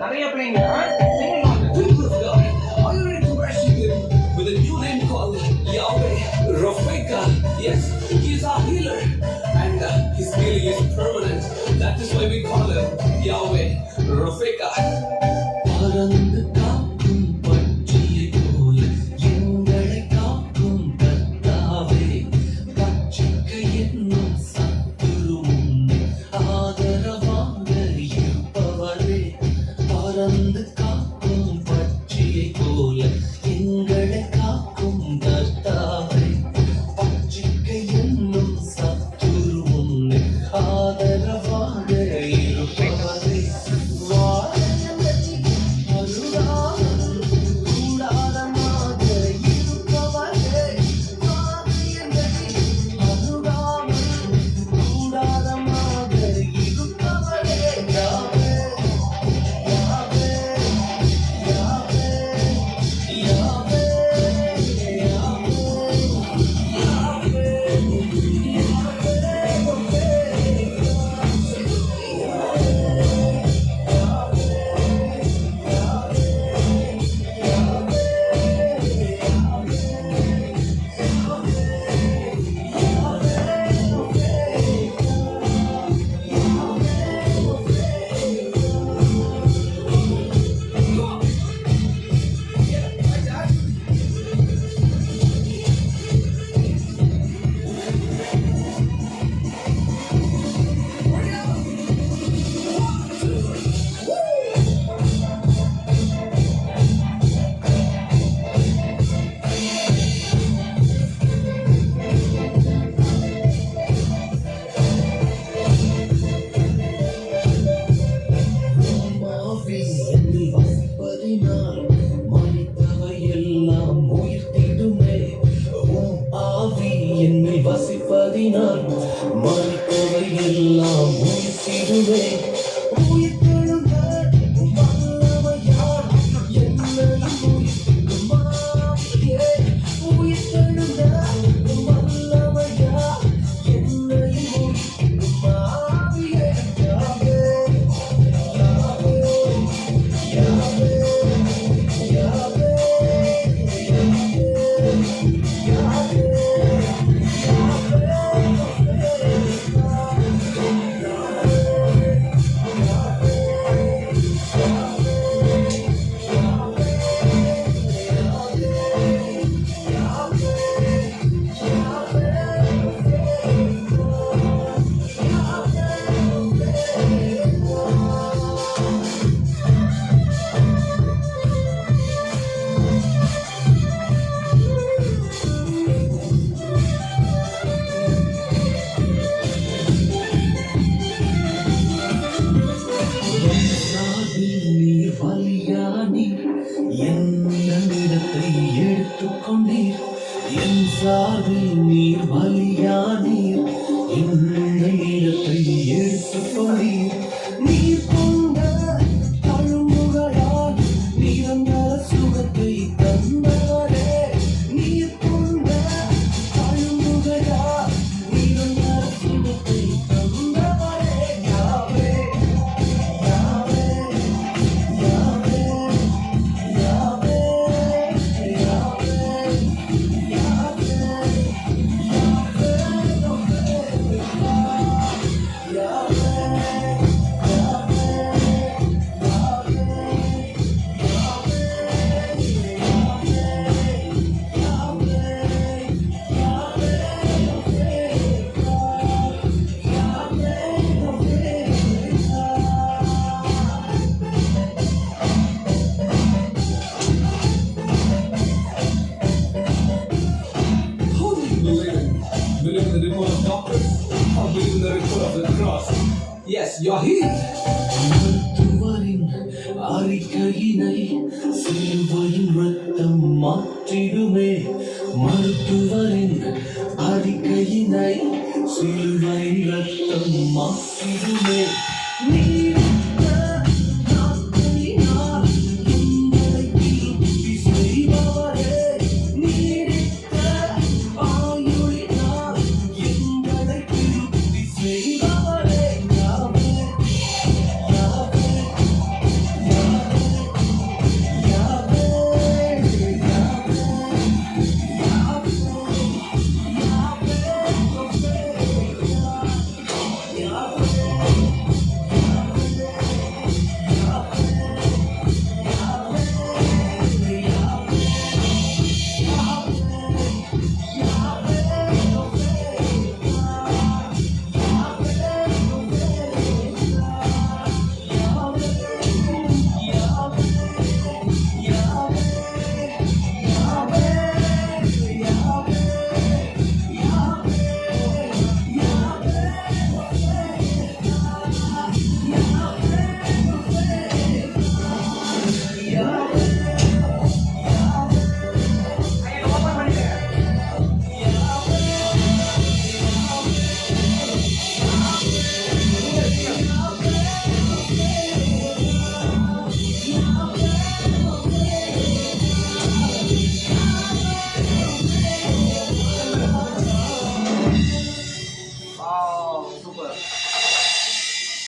நிறைய பிள்ளைங்க single launches. People of God, are you ready to worship Him with a new name called Yahweh Rofeka? Yes, He is our healer, and His healing is permanent. That is why we call Him Yahweh Rofeka. பறந்து காக்கும் பட்சியை போல எங்களை காக்கும் கர்த்தாவே, பட்சிக்கு என்னும் சத்துரு முன்னே ஆதரவாக இருப்பவரே. பறந்து காக்கும் பட்சியை போல எங்களை காக்கும் கர்த்தாவே, பட்சிக்கு என்னும் சத்துரு முன்னே ஆதரவாக இருப்பவரே. என்னில் வசிப்பதினால் மறித்தவை எல்லாம் உயிர்த்திடுமே. உயிர்த்தெழுந்த வல்லமையால் என்னையும் உயிர்த்திடும் ஆவியே. உயிர்த்தெழுந்த வல்லமையால் என்னையும் உயிர்த்திடும் ஆவியே. யாவே யாவே யாவே யாவே யாவே. என்னிடத்தை எடுத்துக்கொண்டீர், என் சார்பில் நீர் பலியானீர். என்னிடத்தை எடுத்துக்கொண்டீர், நீர் கொண்ட தழும்புகளால் நிரந்தர சுகத்தை தந்தவரே. நீர் கொண்ட தழும்புகளால் நிரந்தர சுகத்தை தந்தவரே. யாவே யாவே யாவே யாவே Believe in the report of doctors or believe in the report of the cross? Yes, you're healed. மருத்துவரின் அறிக்கையினை சிலுவையின் ரத்தம் மாற்றிடுமே. மருத்துவரின் அறிக்கையினை சிலுவையின் ரத்தம் மாற்றிடுமே.